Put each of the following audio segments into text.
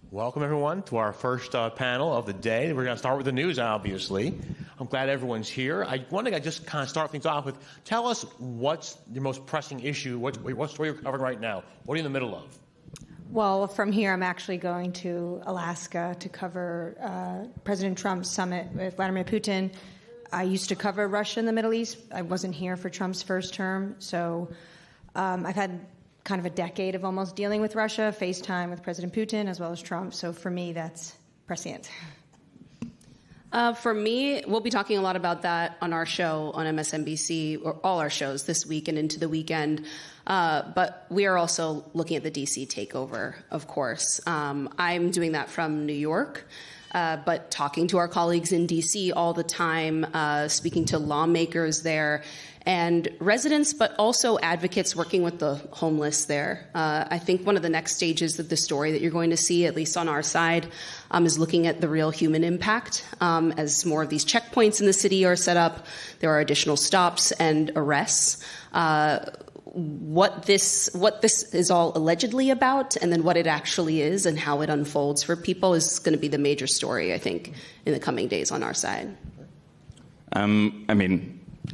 Welcome, everyone, to our first panel of the day. We're going to start with the news, obviously. I'm glad everyone's here. I want to just kind of start things off with, tell us what's your most pressing issue, what story you're covering right now. What are you in the middle of? Well, from here, I'm actually going to Alaska to cover President Trump's summit with Vladimir Putin. I used to cover Russia and the Middle East. I wasn't here for Trump's first term, so I've had kind of a decade of almost dealing with Russia, FaceTime with President Putin as well as Trump. So for me, that's prescient. For me, we'll be talking a lot about that on our show on MSNBC, or all our shows this week and into the weekend. But we are also looking at the D.C. takeover, of course. I'm doing that from New York, but talking to our colleagues in D.C. all the time, speaking to lawmakers there and residents, but also advocates working with the homeless there. I think one of the next stages of the story that you're going to see, at least on our side, is looking at the real human impact. As more of these checkpoints in the city are set up, there are additional stops and arrests. What this is all allegedly about, and then what it actually is and how it unfolds for people is going to be the major story, I think, in the coming days on our side.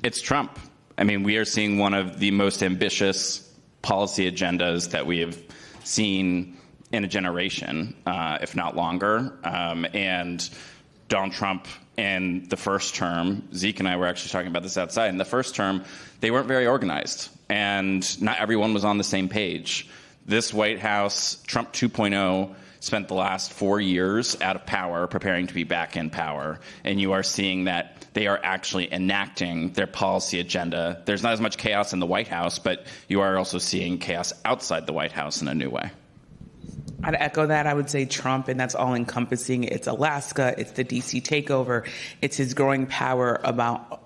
It's Trump. We are seeing one of the most ambitious policy agendas that we have seen in a generation, if not longer. And Donald Trump in the first term, Zeke and I were actually talking about this outside, in the first term, they weren't very organized. And not everyone was on the same page. This White House, Trump 2.0, spent the last 4 years out of power, preparing to be back in power. And you are seeing that they are actually enacting their policy agenda. There's not as much chaos in the White House, but you are also seeing chaos outside the White House in a new way. I'd echo that. I would say Trump, and that's all encompassing. It's Alaska, it's the DC takeover, it's his growing power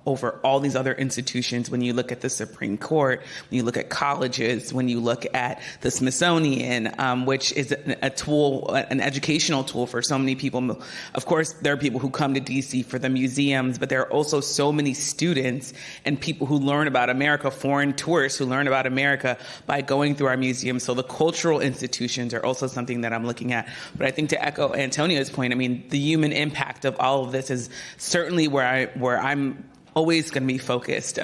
over all these other institutions. When you look at the Supreme Court, when you look at colleges, when you look at the Smithsonian, which is a tool, an educational tool for so many people. Of course, there are people who come to DC for the museums, but there are also so many students and people who learn about America, foreign tourists who learn about America by going through our museums. So the cultural institutions are also something that I'm looking at. But I think to echo Antonia's point, the human impact of all of this is certainly where I'm always going to be focused,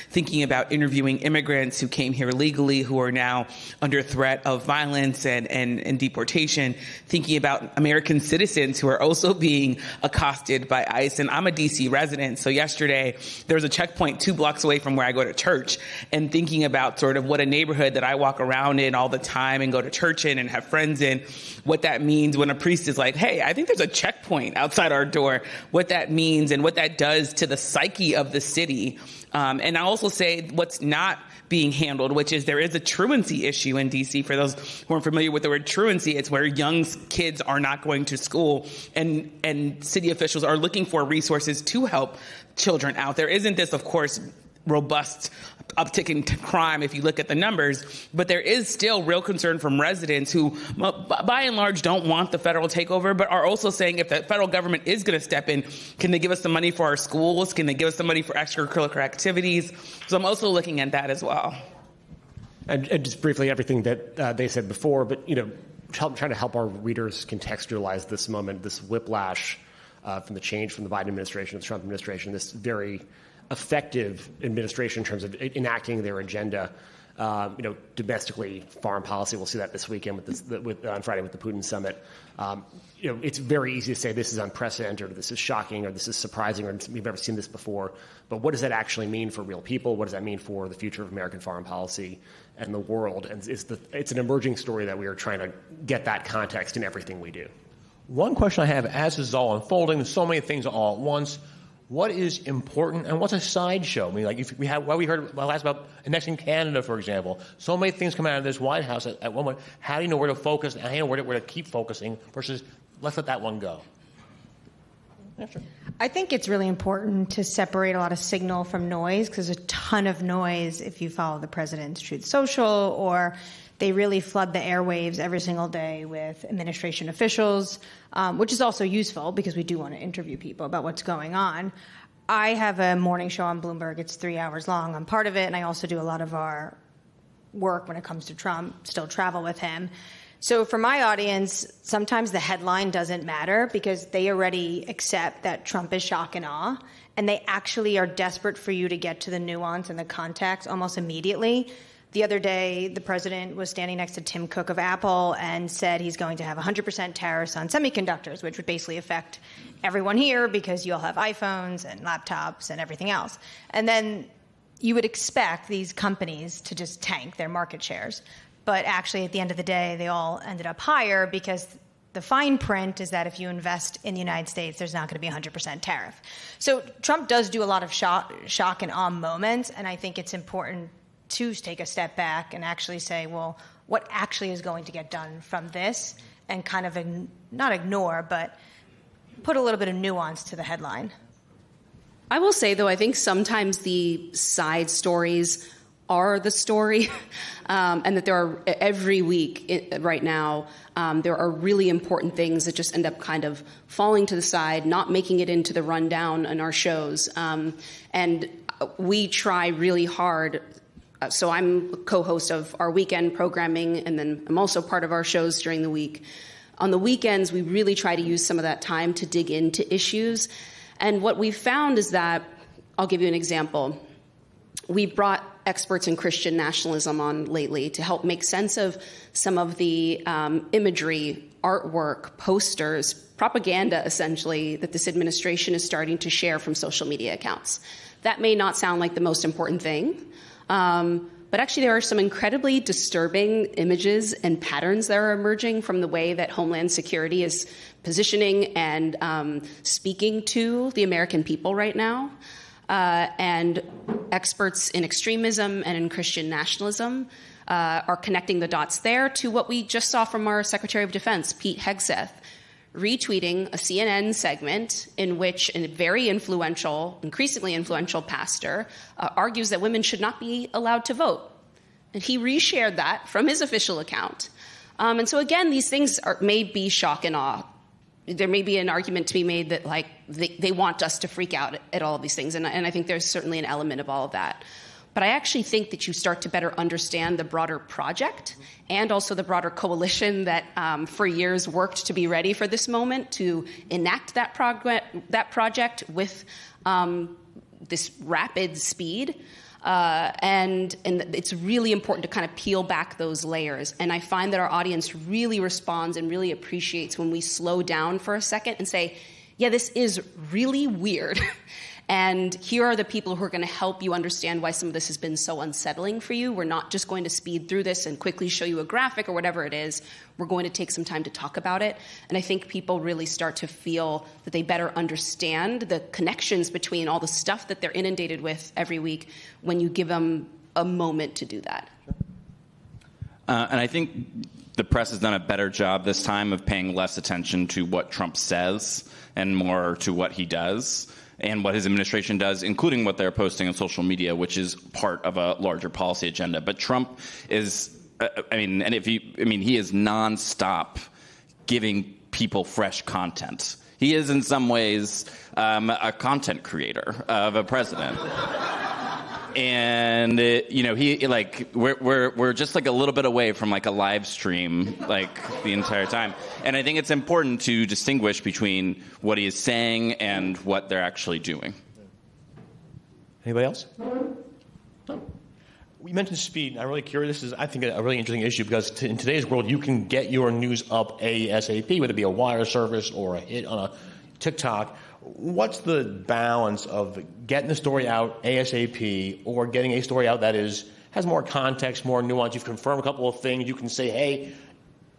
thinking about interviewing immigrants who came here legally, who are now under threat of violence and deportation, thinking about American citizens who are also being accosted by ICE. And I'm a D.C. resident, so yesterday there was a checkpoint 2 blocks away from where I go to church, and thinking about sort of what a neighborhood that I walk around in all the time and go to church in and have friends in, what that means when a priest is like, hey, I think there's a checkpoint outside our door, what that means and what that does to the psyche of the city. And I also say what's not being handled, which is there is a truancy issue in D.C. For those who aren't familiar with the word truancy, it's where young kids are not going to school, and city officials are looking for resources to help children out. There isn't this, of course, robust uptick in crime if you look at the numbers, but there is still real concern from residents who, by and large, don't want the federal takeover, but are also saying if the federal government is going to step in, can they give us some money for our schools? Can they give us some money for extracurricular activities? So I'm also looking at that as well. And just briefly, everything that they said before, but trying to help our readers contextualize this moment, this whiplash from the change from the Biden administration to the Trump administration, this very effective administration in terms of enacting their agenda, domestically, foreign policy. We'll see that this weekend on Friday with the Putin summit. It's very easy to say this is unprecedented, or this is shocking, or this is surprising, or we've never seen this before. But what does that actually mean for real people? What does that mean for the future of American foreign policy and the world? And it's an emerging story that we are trying to get that context in everything we do. One question I have, as this is all unfolding, there's so many things all at once. What is important and what's a sideshow? If we heard last about annexing Canada, for example. So many things come out of this White House at one point. How do you know where to focus and how do you know where to keep focusing versus let's let that one go? Yeah, sure. I think it's really important to separate a lot of signal from noise, because there's a ton of noise if you follow the president's Truth Social, or they really flood the airwaves every single day with administration officials, which is also useful because we do want to interview people about what's going on. I have a morning show on Bloomberg. It's 3 hours long. I'm part of it, and I also do a lot of our work when it comes to Trump, still travel with him. So for my audience, sometimes the headline doesn't matter because they already accept that Trump is shock and awe, and they actually are desperate for you to get to the nuance and the context almost immediately. The other day, the president was standing next to Tim Cook of Apple and said he's going to have 100% tariffs on semiconductors, which would basically affect everyone here because you'll have iPhones and laptops and everything else. And then you would expect these companies to just tank their market shares. But actually, at the end of the day, they all ended up higher because the fine print is that if you invest in the United States, there's not going to be 100% tariff. So Trump does do a lot of shock and awe moments, and I think it's important to take a step back and actually say, well, what actually is going to get done from this, and kind of not ignore, but put a little bit of nuance to the headline. I will say, though, I think sometimes the side stories are the story, and that there are every week right now, there are really important things that just end up kind of falling to the side, not making it into the rundown in our shows. And we try really hard. So I'm co-host of our weekend programming, and then I'm also part of our shows during the week. On the weekends, we really try to use some of that time to dig into issues. And what we've found is that, I'll give you an example. We brought experts in Christian nationalism on lately to help make sense of some of the imagery, artwork, posters, propaganda, essentially, that this administration is starting to share from social media accounts. That may not sound like the most important thing, but actually there are some incredibly disturbing images and patterns that are emerging from the way that Homeland Security is positioning and speaking to the American people right now. And experts in extremism and in Christian nationalism are connecting the dots there to what we just saw from our Secretary of Defense, Pete Hegseth, retweeting a CNN segment in which a very influential, increasingly influential pastor argues that women should not be allowed to vote. And he reshared that from his official account. And so again, these things may be shock and awe. There may be an argument to be made that like they want us to freak out at all of these things. And I think there's certainly an element of all of that. But I actually think that you start to better understand the broader project and also the broader coalition that for years worked to be ready for this moment, to enact that project with this rapid speed. And it's really important to kind of peel back those layers. And I find that our audience really responds and really appreciates when we slow down for a second and say, yeah, this is really weird. And here are the people who are going to help you understand why some of this has been so unsettling for you. We're not just going to speed through this and quickly show you a graphic or whatever it is. We're going to take some time to talk about it. And I think people really start to feel that they better understand the connections between all the stuff that they're inundated with every week when you give them a moment to do that. And I think the press has done a better job this time of paying less attention to what Trump says and more to what he does and what his administration does, including what they're posting on social media, which is part of a larger policy agenda. But Trump is, he is nonstop giving people fresh content. He is, in some ways, a content creator of a president. And we're just like a little bit away from like a live stream like the entire time. And I think it's important to distinguish between what he is saying and what they're actually doing. Anybody else? No. We mentioned speed. I'm really curious. This is, I think, a really interesting issue because in today's world, you can get your news up ASAP, whether it be a wire service or a hit on a TikTok. What's the balance of getting the story out ASAP or getting a story out that has more context, more nuance? You've confirmed a couple of things. You can say, hey,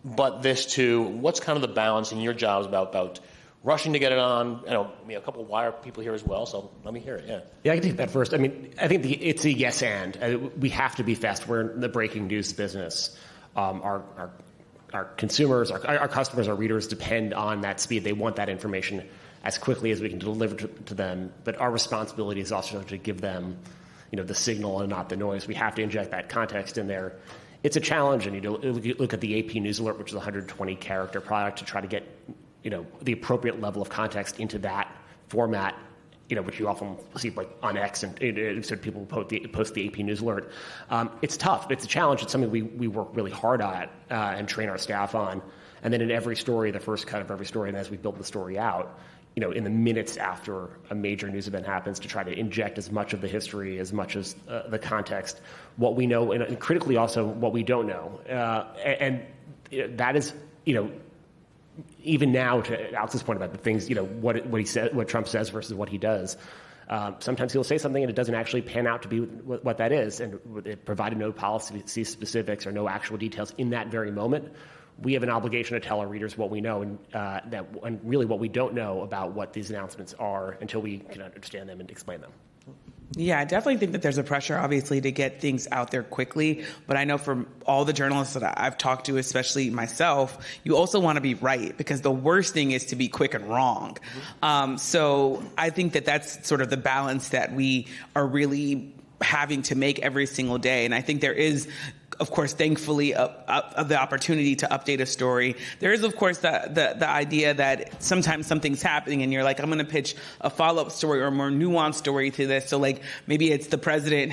but this too. What's kind of the balance in your jobs about rushing to get it on? A couple of wire people here as well, so let me hear it. Yeah, I can take that first. I think it's a yes and. We have to be fast. We're in the breaking news business. Our consumers, our customers, our readers depend on that speed. They want that information as quickly as we can deliver to them. But our responsibility is also to give them, the signal and not the noise. We have to inject that context in there. It's a challenge, and you look at the AP News Alert, which is a 120-character product, to try to get, the appropriate level of context into that format which you often see like on X and so people post the AP News alert. It's tough. It's a challenge. It's something we work really hard at and train our staff on. And then in every story, the first cut of every story, and as we build the story out, in the minutes after a major news event happens, to try to inject as much of the history, as much as the context, what we know, and critically also what we don't know. And that is, even now, to Alex's point about the things, what he said, what Trump says versus what he does. Sometimes he'll say something and it doesn't actually pan out to be what that is, and it provided no policy specifics or no actual details in that very moment. We have an obligation to tell our readers what we know and really what we don't know about what these announcements are until we can understand them and explain them. Yeah, I definitely think that there's a pressure, obviously, to get things out there quickly. But I know from all the journalists that I've talked to, especially myself, you also want to be right, because the worst thing is to be quick and wrong. So I think that that's sort of the balance that we are really having to make every single day. And I think there is, of course, thankfully, the opportunity to update a story. There is, of course, the idea that sometimes something's happening and you're like, I'm going to pitch a follow-up story or a more nuanced story to this. So, like, maybe it's the president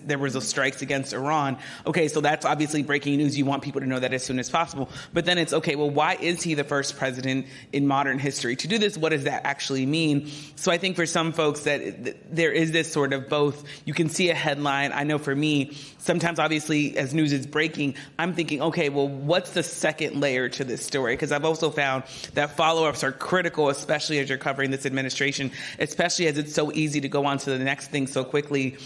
there was a strikes against Iran. Okay, so that's obviously breaking news. You want people to know that as soon as possible. But then it's, okay, well, why is he the first president in modern history to do this? What does that actually mean? So I think for some folks that there is this sort of both. You can see a headline. I know for me, sometimes, obviously, as news is breaking, I'm thinking, okay, well, what's the second layer to this story? Because I've also found that follow-ups are critical, especially as you're covering this administration, especially as it's so easy to go on to the next thing so quickly.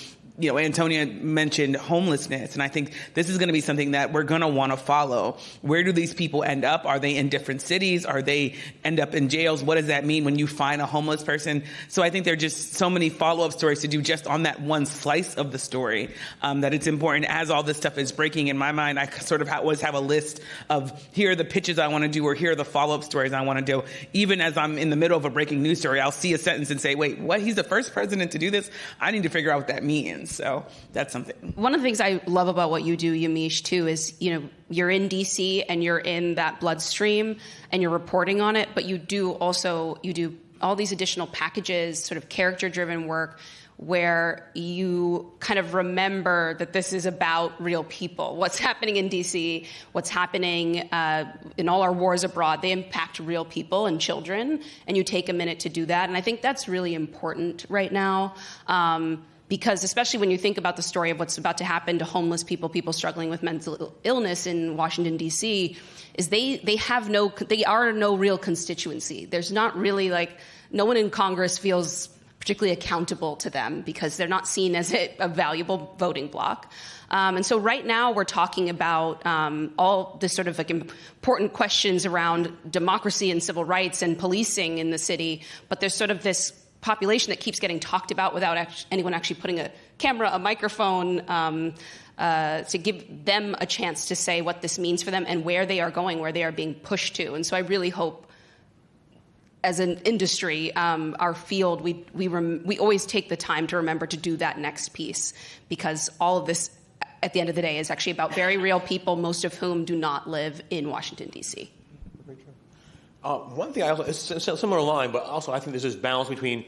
Antonia mentioned homelessness, and I think this is going to be something that we're going to want to follow. Where do these people end up? Are they in different cities? Are they end up in jails? What does that mean when you find a homeless person? So I think there are just so many follow-up stories to do just on that one slice of the story that it's important. As all this stuff is breaking in my mind, I sort of always have a list of here are the pitches I want to do or here are the follow-up stories I want to do. Even as I'm in the middle of a breaking news story, I'll see a sentence and say, wait, what? He's the first president to do this? I need to figure out what that means. So that's something. One of the things I love about what you do, Yamiche, too, is, you're in D.C. and you're in that bloodstream and you're reporting on it, but you do all these additional packages, sort of character-driven work, where you kind of remember that this is about real people. What's happening in D.C., what's happening in all our wars abroad, they impact real people and children, and you take a minute to do that. And I think that's really important right now. Because especially when you think about the story of what's about to happen to homeless people struggling with mental illness in Washington, D.C., is they are no real constituency. There's not really, no one in Congress feels particularly accountable to them because they're not seen as a valuable voting bloc. And so right now we're talking about all this sort of important questions around democracy and civil rights and policing in the city, but there's sort of this population that keeps getting talked about without anyone actually putting a camera, a microphone, to give them a chance to say what this means for them and where they are going, where they are being pushed to. And so I really hope, as an industry, our field, we always take the time to remember to do that next piece, because all of this, at the end of the day, is actually about very real people, most of whom do not live in Washington, D.C. One thing, it's a similar line, but also I think there's this balance between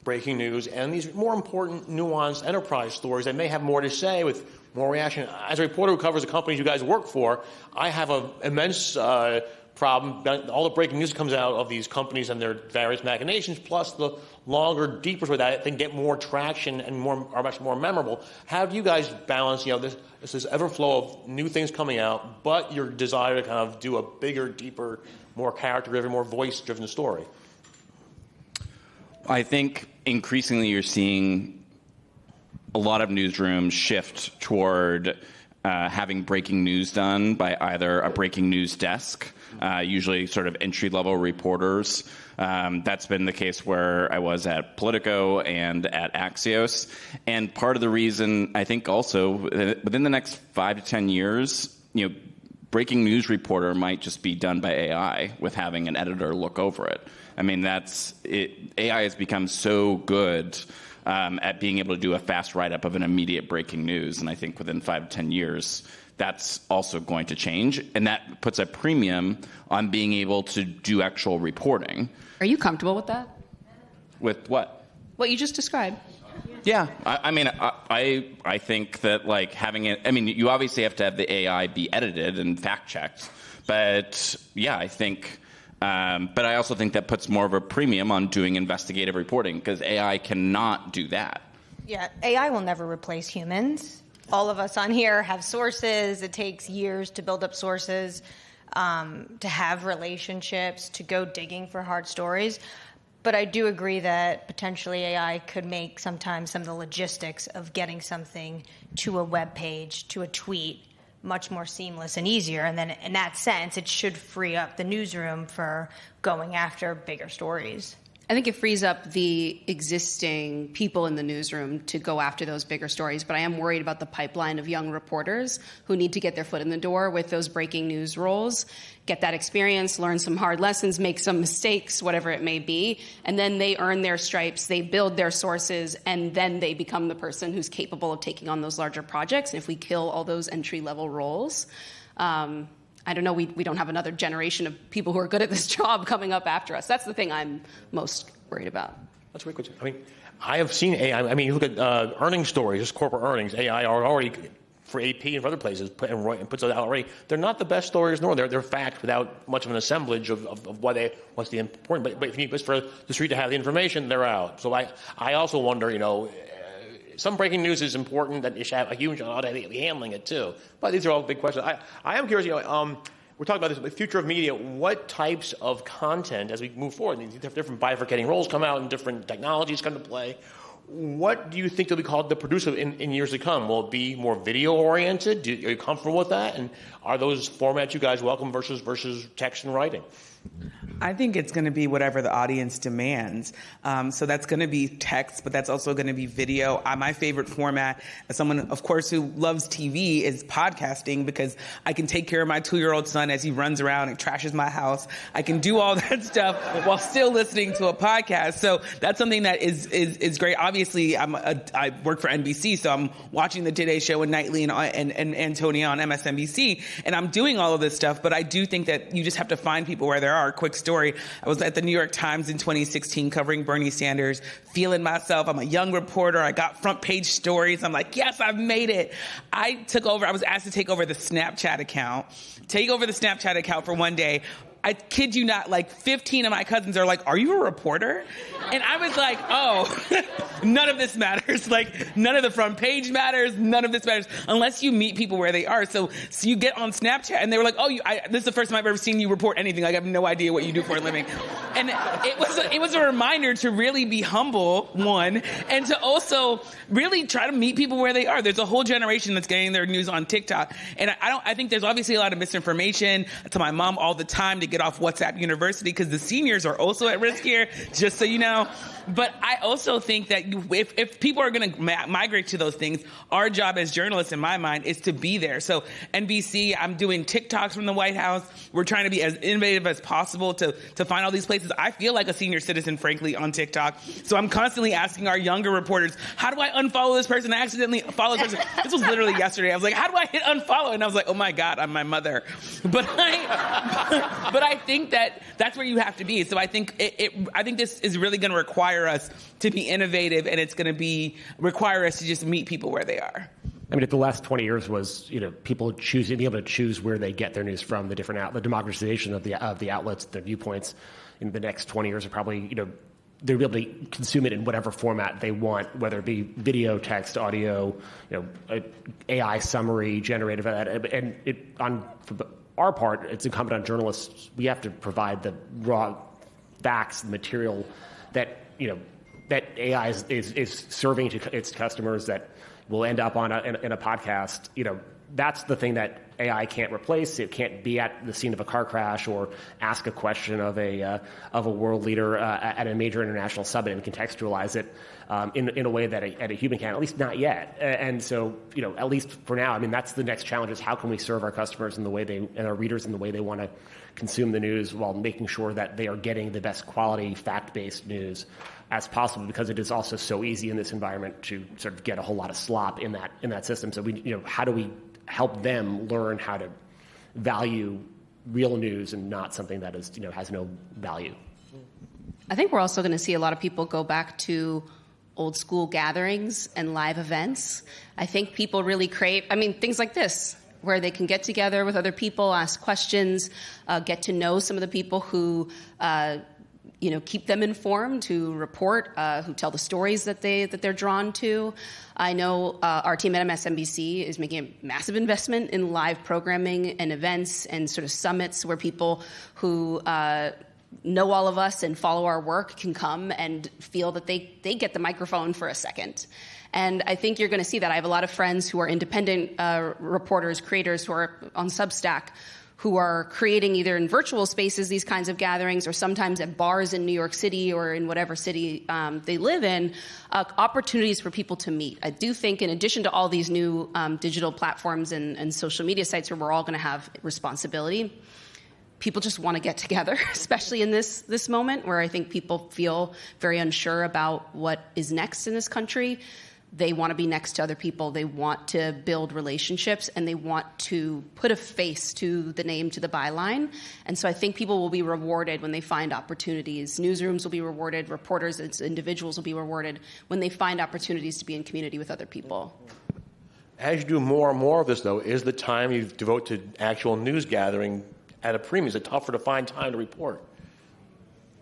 breaking news and these more important, nuanced enterprise stories that may have more to say with more reaction. As a reporter who covers the companies you guys work for, I have an immense problem. All the breaking news comes out of these companies and their various machinations, plus the longer, deeper stories that I think get more traction and are much more memorable. How do you guys balance, this ever flow of new things coming out, but your desire to kind of do a bigger, deeper, more character-driven, more voice-driven story? I think increasingly you're seeing a lot of newsrooms shift toward having breaking news done by either a breaking news desk, usually sort of entry-level reporters. That's been the case where I was at Politico and at Axios. And part of the reason, I think also, within the next 5 to 10 years, breaking news reporter might just be done by AI with having an editor look over it. I mean, AI has become so good at being able to do a fast write-up of an immediate breaking news. And I think within 5 to 10 years, that's also going to change. And that puts a premium on being able to do actual reporting. Are you comfortable with that? With what? What you just described. Yeah, I think that like having it. I mean, you obviously have to have the AI be edited and fact checked, but yeah, I think. But I also think that puts more of a premium on doing investigative reporting because AI cannot do that. Yeah, AI will never replace humans. All of us on here have sources. It takes years to build up sources, to have relationships, to go digging for hard stories. But I do agree that potentially AI could make sometimes some of the logistics of getting something to a web page, to a tweet, much more seamless and easier. And then in that sense, it should free up the newsroom for going after bigger stories. I think it frees up the existing people in the newsroom to go after those bigger stories, but I am worried about the pipeline of young reporters who need to get their foot in the door with those breaking news roles, get that experience, learn some hard lessons, make some mistakes, whatever it may be, and then they earn their stripes, they build their sources, and then they become the person who's capable of taking on those larger projects. And if we kill all those entry-level roles, I don't know, we don't have another generation of people who are good at this job coming up after us. That's the thing I'm most worried about. That's a great question. I mean, I have seen AI. I mean, you look at earnings stories, just corporate earnings. AI are already, for AP and for other places, puts it out already. They're not the best stories, nor they're fact without much of an assemblage of what's the important. But if you need for the street to have the information, they're out. So I also wonder, some breaking news is important that you should have a huge ought to be handling it too. But these are all big questions. I am curious, we're talking about this, the future of media. What types of content, as we move forward, these different bifurcating roles come out and different technologies come to play. What do you think will be called the producer in years to come? Will it be more video oriented? Are you comfortable with that? And are those formats you guys welcome versus text and writing? I think it's going to be whatever the audience demands. So that's going to be text, but that's also going to be video. My favorite format, as someone, of course, who loves TV, is podcasting because I can take care of my 2-year-old son as he runs around and trashes my house. I can do all that stuff while still listening to a podcast. So that's something that is great. Obviously, I work for NBC, so I'm watching the Today Show and Nightly and Antonia on MSNBC, and I'm doing all of this stuff. But I do think that you just have to find people where there are. Quick story. I was at the New York Times in 2016 covering Bernie Sanders, feeling myself. I'm a young reporter. I got front page stories. I'm like, yes, I've made it. I was asked to take over the Snapchat account for one day. I kid you not, like 15 of my cousins are like, are you a reporter? And I was like, oh, none of this matters. Like, none of the front page matters. None of this matters unless you meet people where they are. So you get on Snapchat and they were like, oh, this is the first time I've ever seen you report anything. Like, I have no idea what you do for a living. And it was a reminder to really be humble, one, and to also really try to meet people where they are. There's a whole generation that's getting their news on TikTok. And I think there's obviously a lot of misinformation. I tell my mom all the time to get off WhatsApp University because the seniors are also at risk here, just so you know. But I also think that if people are going to migrate to those things, our job as journalists, in my mind, is to be there. So NBC, I'm doing TikToks from the White House. We're trying to be as innovative as possible to find all these places. I feel like a senior citizen, frankly, on TikTok. So I'm constantly asking our younger reporters, how do I unfollow this person? I accidentally followed this person. This was literally yesterday. I was like, how do I hit unfollow? And I was like, oh my God, I'm my mother. But I think that's where you have to be. So I think I think this is really going to require us to be innovative, and it's going to require us to just meet people where they are. I mean, if the last 20 years was, people being able to choose where they get their news from, the democratization of the outlets, their viewpoints, in the next 20 years are probably, they'll be able to consume it in whatever format they want, whether it be video, text, audio, AI summary, generative, and for our part, it's incumbent on journalists. We have to provide the raw facts, the material that that AI is serving to its customers that will end up in a podcast. That's the thing that AI can't replace. It can't be at the scene of a car crash or ask a question of a world leader at a major international summit and contextualize it in a way that a human can, at least not yet. And so, at least for now, I mean, that's the next challenge: is how can we serve our customers in the way and our readers in the way they want to consume the news, while making sure that they are getting the best quality, fact-based news as possible, because it is also so easy in this environment to sort of get a whole lot of slop in that system. So how do we help them learn how to value real news and not something that is has no value? I think we're also going to see a lot of people go back to old school gatherings and live events. I think people really crave, things like this, where they can get together with other people, ask questions, get to know some of the people who, keep them informed, who report, who tell the stories that they're drawn to. I know our team at MSNBC is making a massive investment in live programming and events and sort of summits where people who know all of us and follow our work can come and feel that they get the microphone for a second. And I think you're going to see that. I have a lot of friends who are independent reporters, creators who are on Substack, who are creating either in virtual spaces these kinds of gatherings or sometimes at bars in New York City or in whatever city they live in, opportunities for people to meet. I do think in addition to all these new digital platforms and social media sites where we're all going to have responsibility, people just want to get together, especially in this moment where I think people feel very unsure about what is next in this country. They want to be next to other people. They want to build relationships, and they want to put a face to the name, to the byline. And so I think people will be rewarded when they find opportunities. Newsrooms will be rewarded. Reporters as individuals will be rewarded when they find opportunities to be in community with other people. As you do more and more of this, though, is the time you devote to actual news gathering at a premium? Is it tougher to find time to report?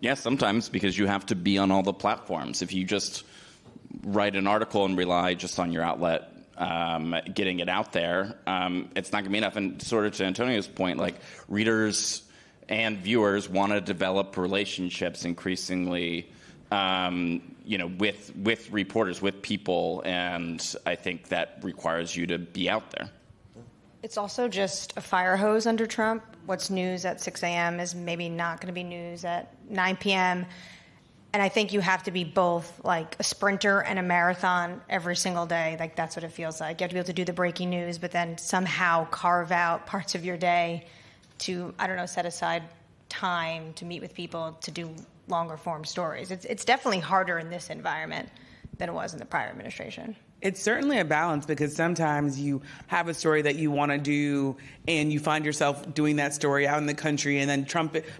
Yes, sometimes, because you have to be on all the platforms. If you just write an article and rely just on your outlet getting it out there, it's not going to be enough. And sort of to Antonia's point, like, readers and viewers want to develop relationships increasingly, with reporters, with people, and I think that requires you to be out there. It's also just a fire hose under Trump. What's news at 6 a.m. is maybe not going to be news at 9 p.m. And I think you have to be both like a sprinter and a marathon every single day. Like, that's what it feels like. You have to be able to do the breaking news, but then somehow carve out parts of your day to, set aside time to meet with people, to do longer form stories. It's definitely harder in this environment than it was in the prior administration. It's certainly a balance, because sometimes you have a story that you want to do and you find yourself doing that story out in the country, and then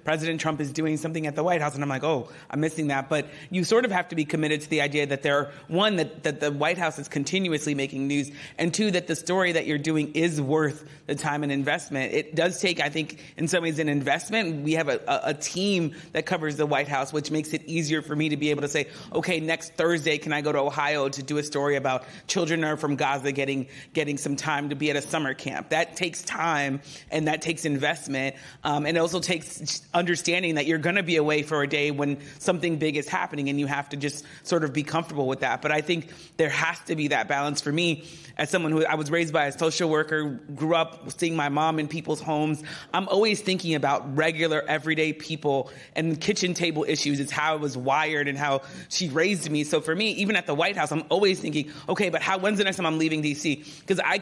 President Trump is doing something at the White House, and I'm like, oh, I'm missing that. But you sort of have to be committed to the idea that that the White House is continuously making news, and two, that the story that you're doing is worth the time and investment. It does take, I think, in some ways, an investment. We have a team that covers the White House, which makes it easier for me to be able to say, okay, next Thursday, can I go to Ohio to do a story about children are from Gaza getting some time to be at a summer camp? That takes time, and that takes investment. And it also takes understanding that you're going to be away for a day when something big is happening, and you have to just sort of be comfortable with that. But I think there has to be that balance. For me, as someone who I was raised by a social worker, grew up seeing my mom in people's homes, I'm always thinking about regular, everyday people and kitchen table issues. It's how I was wired and how she raised me. So for me, even at the White House, I'm always thinking, okay, but when's the next time I'm leaving D.C.? Because I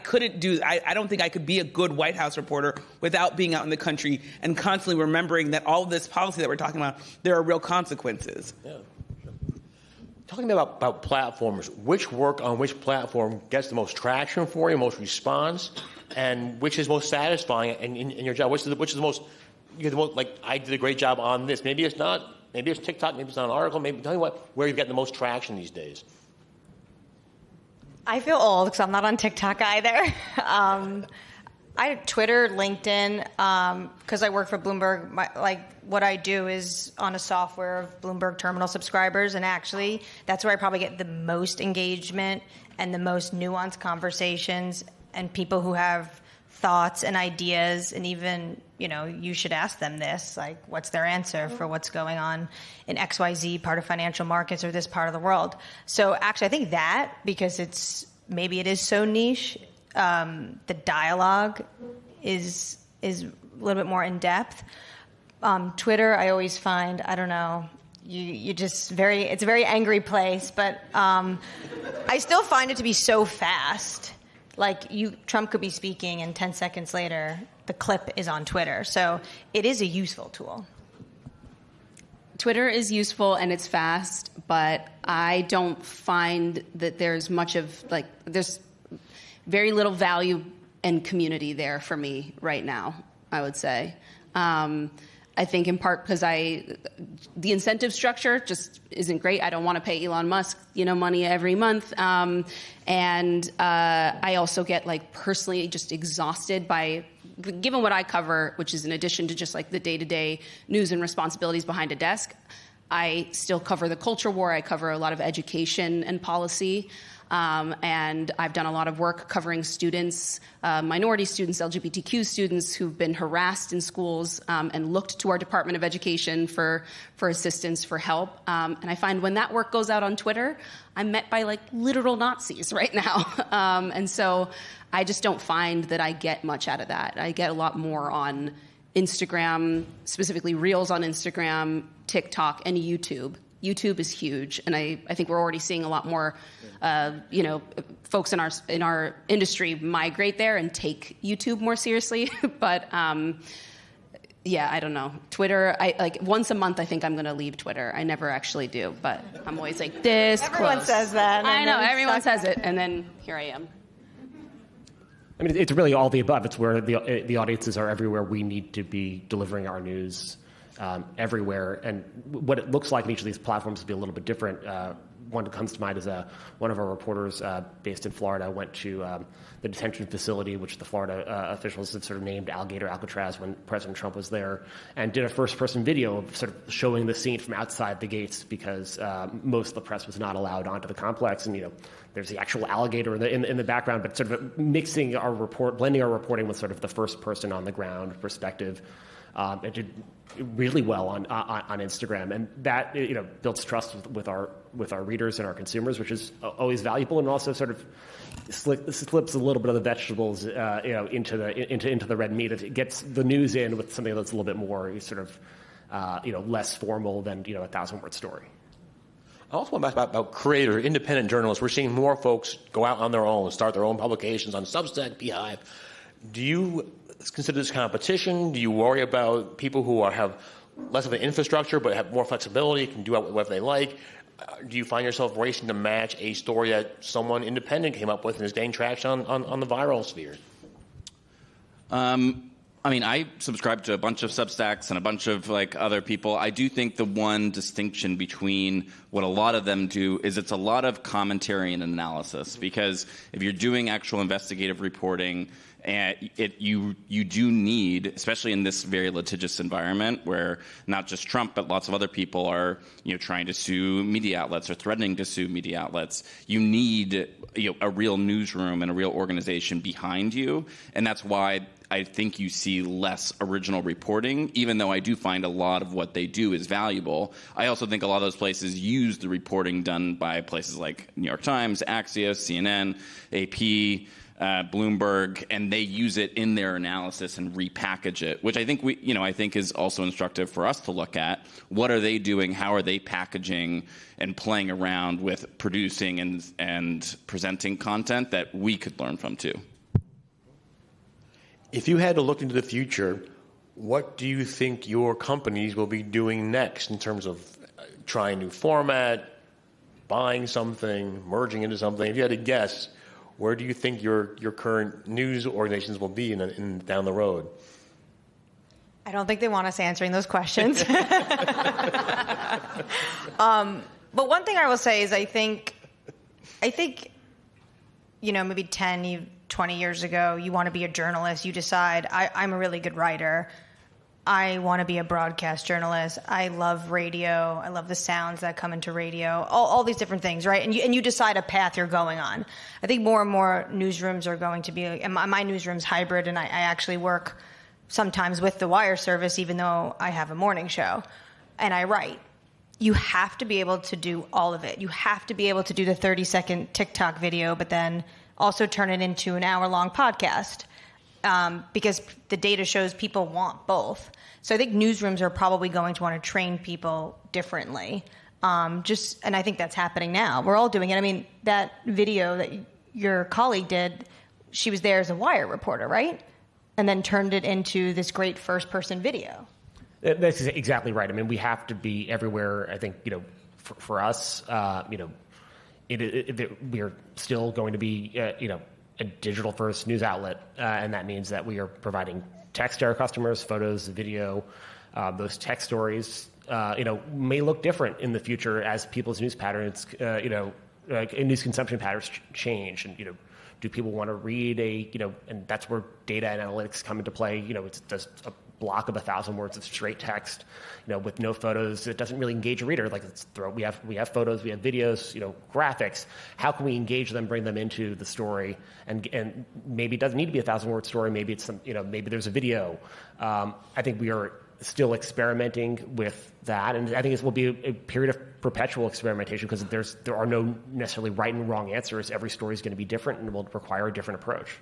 don't think I could be a good White House reporter without being out in the country and constantly remembering that all of this policy that we're talking about, there are real consequences. Yeah. Talking about platforms, which work on which platform gets the most traction for you, most response, and which is most satisfying in your job? Which is the most, like, I did a great job on this. Maybe it's not. Maybe it's TikTok. Maybe it's not an article. Maybe, tell me where you've got the most traction these days. I feel old because I'm not on TikTok either. I Twitter, LinkedIn, because I work for Bloomberg. What I do is on a software of Bloomberg Terminal subscribers, and actually that's where I probably get the most engagement and the most nuanced conversations, and people who have thoughts and ideas, and even, you should ask them this, like, what's their answer for what's going on in XYZ part of financial markets or this part of the world. So actually, I think that, because it is so niche, the dialogue is a little bit more in depth. Twitter, I always find, you just it's a very angry place, but I still find it to be so fast. Like, Trump could be speaking, and 10 seconds later, the clip is on Twitter. So it is a useful tool. Twitter is useful and it's fast, but I don't find that there's there's very little value and community there for me right now, I would say. I think in part because the incentive structure just isn't great. I don't want to pay Elon Musk, money every month. And I also get personally just exhausted by, given what I cover, which is in addition to just the day-to-day news and responsibilities behind a desk, I still cover the culture war. I cover a lot of education and policy. And I've done a lot of work covering students, minority students, LGBTQ students who've been harassed in schools and looked to our Department of Education for assistance, for help. And I find when that work goes out on Twitter, I'm met by literal Nazis right now. And so I just don't find that I get much out of that. I get a lot more on Instagram, specifically Reels on Instagram, TikTok, and YouTube. YouTube is huge, and I think we're already seeing a lot more, folks in our industry migrate there and take YouTube more seriously. But I don't know. Twitter, once a month, I think I'm going to leave Twitter. I never actually do, but I'm always this Everyone close. says that. I know, everyone says it, and then here I am. I mean, it's really all the above. It's where the audiences are everywhere. We need to be delivering our news everywhere. And what it looks like in each of these platforms will be a little bit different. One that comes to mind is one of our reporters based in Florida went to the detention facility, which the Florida officials had sort of named Alligator Alcatraz when President Trump was there, and did a first-person video of sort of showing the scene from outside the gates because most of the press was not allowed onto the complex. And, there's the actual alligator in the background, but sort of blending our reporting with sort of the first-person on-the-ground perspective. It did really well on Instagram, and that builds trust with our readers and our consumers, which is always valuable, and also sort of slips a little bit of the vegetables into the red meat. It gets the news in with something that's a little bit more sort of less formal than a 1,000-word story. I also want to ask about creator, independent journalists. We're seeing more folks go out on their own, start their own publications on Substack, Beehive. Do you consider this competition? Do you worry about people who have less of an infrastructure but have more flexibility, can do whatever they like? Do you find yourself racing to match a story that someone independent came up with and is getting traction on the viral sphere? I subscribe to a bunch of Substacks and a bunch of other people. I do think the one distinction between what a lot of them do is it's a lot of commentary and analysis, because if you're doing actual investigative reporting, you do need, especially in this very litigious environment where not just Trump but lots of other people are trying to sue media outlets or threatening to sue media outlets, you need a real newsroom and a real organization behind you, and that's why I think you see less original reporting, even though I do find a lot of what they do is valuable. I also think a lot of those places use the reporting done by places like New York Times, Axios, CNN, AP, Bloomberg, and they use it in their analysis and repackage it, which I think I think is also instructive for us to look at. What are they doing? How are they packaging and playing around with producing and presenting content that we could learn from too? If you had to look into the future, what do you think your companies will be doing next in terms of trying new format, buying something, merging into something? If you had to guess, where do you think your current news organizations will be in down the road? I don't think they want us answering those questions. But one thing I will say is I think maybe 10, 20 years ago, you want to be a journalist, you decide, I'm a really good writer. I want to be a broadcast journalist. I love radio. I love the sounds that come into radio, all these different things, right? And you decide a path you're going on. I think more and more newsrooms are going to be, and my newsroom's hybrid, and I actually work sometimes with the wire service, even though I have a morning show, and I write. You have to be able to do all of it. You have to be able to do the 30-second TikTok video, but then also turn it into an hour-long podcast. Because the data shows people want both. So I think newsrooms are probably going to want to train people differently. And I think that's happening now. We're all doing it. I mean, that video that your colleague did, she was there as a wire reporter, right? And then turned it into this great first-person video. That's exactly right. I mean, we have to be everywhere. I think, for us, we are still going to be, a digital-first news outlet, and that means that we are providing text to our customers, photos, video, Those tech stories, may look different in the future as people's news patterns, news consumption patterns change. And, do people want to read and that's where data and analytics come into play. It's just a block of 1,000 words of straight text, with no photos. It doesn't really engage a reader. Like we have photos, we have videos, graphics. How can we engage them, bring them into the story? And maybe it doesn't need to be a 1,000-word story. Maybe it's maybe there's a video. I think we are still experimenting with that, and I think it will be a period of perpetual experimentation because there are no necessarily right and wrong answers. Every story is going to be different and will require a different approach.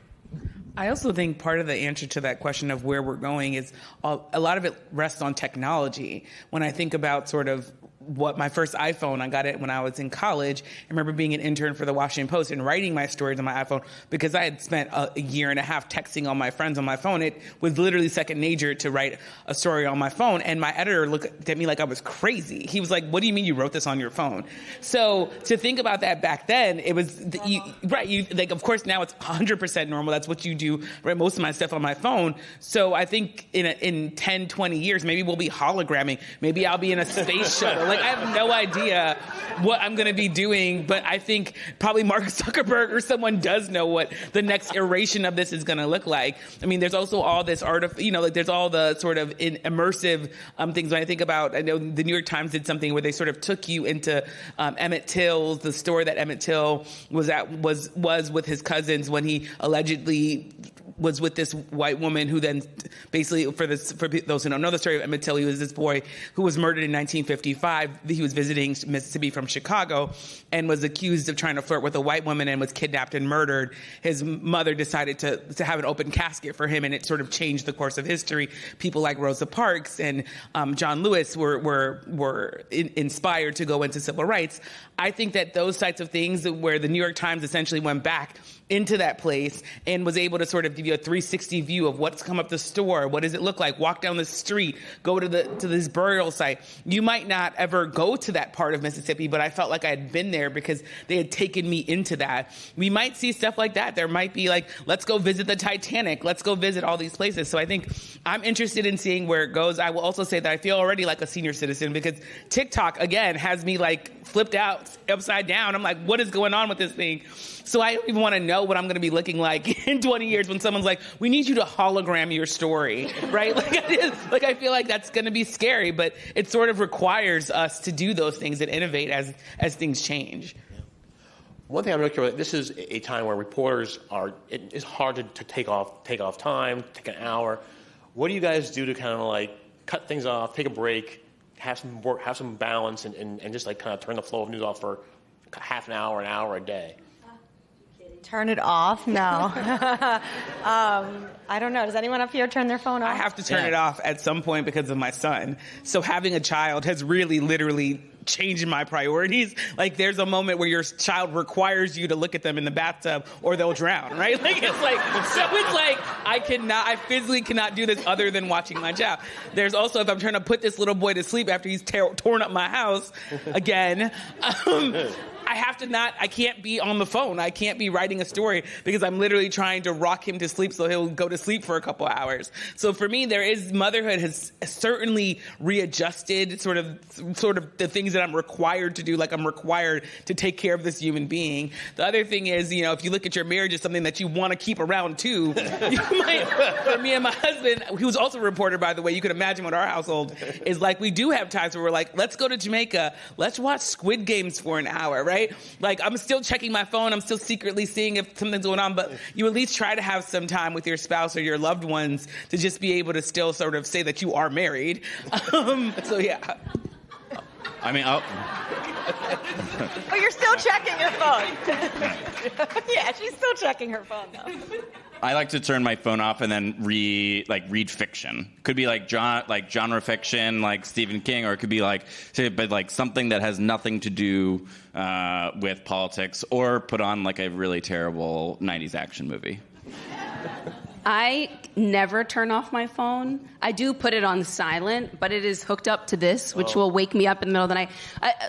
I also think part of the answer to that question of where we're going is a lot of it rests on technology. When I think about sort of what my first iPhone, I got it when I was in college. I remember being an intern for the Washington Post and writing my stories on my iPhone because I had spent a year and a half texting all my friends on my phone. It was literally second nature to write a story on my phone. And my editor looked at me like I was crazy. He was like, "What do you mean you wrote this on your phone?" So to think about that back then, it was, of course now it's 100% normal. That's what you do, right? Most of my stuff on my phone. So I think in 10, 20 years, maybe we'll be hologramming. Maybe I'll be in a space shuttle. Like, I have no idea what I'm going to be doing, but I think probably Mark Zuckerberg or someone does know what the next iteration of this is going to look like. I mean, there's also all this there's all the sort of immersive things. When I think about, I know the New York Times did something where they sort of took you into Emmett Till's, the store that Emmett Till was with his cousins when he allegedly was with this white woman who then basically, for those who don't know the story of Emmett Till, he was this boy who was murdered in 1955. He was visiting Mississippi from Chicago and was accused of trying to flirt with a white woman and was kidnapped and murdered. His mother decided to have an open casket for him, and it sort of changed the course of history. People like Rosa Parks and John Lewis were inspired to go into civil rights. I think that those types of things where the New York Times essentially went back into that place and was able to sort of give you a 360 view of what's come up the store, what does it look like, walk down the street, go to this burial site. You might not ever go to that part of Mississippi, but I felt like I had been there because they had taken me into that. We might see stuff like that. There might be like, let's go visit the Titanic, let's go visit all these places. So I think I'm interested in seeing where it goes. I will also say that I feel already like a senior citizen because TikTok, again, has me like flipped out upside down. I'm like, what is going on with this thing? So I don't even want to know what I'm going to be looking like in 20 years when someone's like, we need you to hologram your story, right? Like I feel like that's going to be scary, but it sort of requires us to do those things and innovate as things change. One thing I'm really curious about, this is a time where reporters it's hard to take off time, take an hour. What do you guys do to kind of like cut things off, take a break, have some work, have some balance, and just like kind of turn the flow of news off for half an hour a day? Turn it off? No. I don't know. Does anyone up here turn their phone off? I have to turn it off at some point because of my son. So having a child has really literally changed my priorities. Like there's a moment where your child requires you to look at them in the bathtub or they'll drown, right? It's like I physically cannot do this other than watching my child. There's also, if I'm trying to put this little boy to sleep after he's torn up my house again, I can't be on the phone. I can't be writing a story because I'm literally trying to rock him to sleep so he'll go to sleep for a couple hours. So for me, motherhood has certainly readjusted sort of the things that I'm required to do. Like I'm required to take care of this human being. The other thing is, if you look at your marriage as something that you want to keep around too, you might, for me and my husband, who was also a reporter, by the way, you can imagine what our household is like. We do have times where we're like, let's go to Jamaica. Let's watch Squid Games for an hour, right? Like I'm still checking my phone. I'm still secretly seeing if something's going on, but you at least try to have some time with your spouse or your loved ones to just be able to still sort of say that you are married. So yeah. I mean, Oh, you're still checking your phone. Yeah, she's still checking her phone though. I like to turn my phone off and then read fiction. Could be like genre fiction, like Stephen King, or it could be like something that has nothing to do with politics, or put on like a really terrible 90s action movie. I never turn off my phone. I do put it on silent, but it is hooked up to this, which will wake me up in the middle of the night.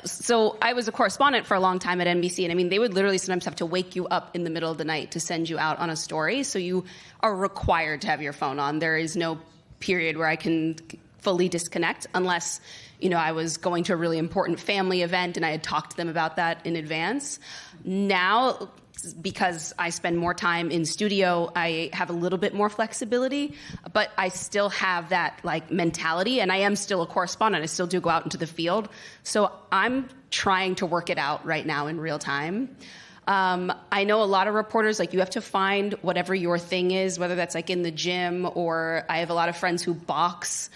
So I was a correspondent for a long time at NBC, and I mean, they would literally sometimes have to wake you up in the middle of the night to send you out on a story. So you are required to have your phone on. There is no period where I can fully disconnect unless, I was going to a really important family event and I had talked to them about that in advance. Now, because I spend more time in studio, I have a little bit more flexibility, but I still have that mentality, and I am still a correspondent. I still do go out into the field. So I'm trying to work it out right now in real time. I know a lot of reporters, you have to find whatever your thing is, whether that's in the gym, or I have a lot of friends who box,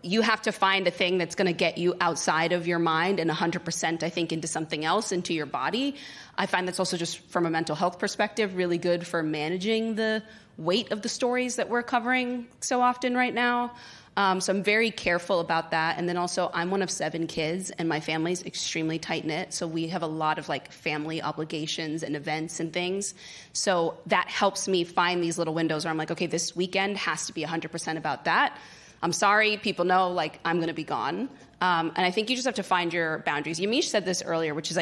you have to find a thing that's going to get you outside of your mind and 100%, I think, into something else, into your body. I find that's also just from a mental health perspective really good for managing the weight of the stories that we're covering so often right now. So I'm very careful about that. And then also I'm one of 7 kids and my family's extremely tight knit. So we have a lot of family obligations and events and things. So that helps me find these little windows where I'm okay, this weekend has to be 100% about that. I'm sorry, people know, I'm going to be gone. And I think you just have to find your boundaries. Yamiche said this earlier, which is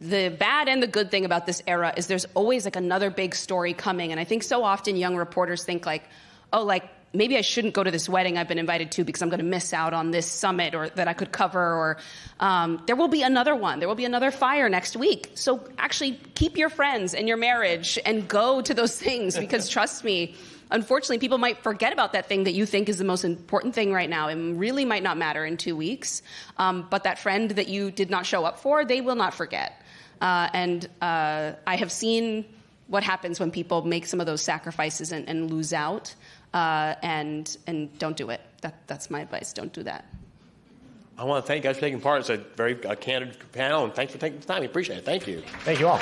the bad and the good thing about this era is there's always another big story coming. And I think so often young reporters think maybe I shouldn't go to this wedding I've been invited to because I'm going to miss out on this summit or that I could cover, or there will be another one. There will be another fire next week. So actually keep your friends and your marriage and go to those things because trust me, unfortunately, people might forget about that thing that you think is the most important thing right now. It really might not matter in 2 weeks. But that friend that you did not show up for, they will not forget. And I have seen what happens when people make some of those sacrifices and lose out. And don't do it. That's my advice. Don't do that. I want to thank you guys for taking part. It's a very candid panel, and thanks for taking the time. We appreciate it. Thank you. Thank you all.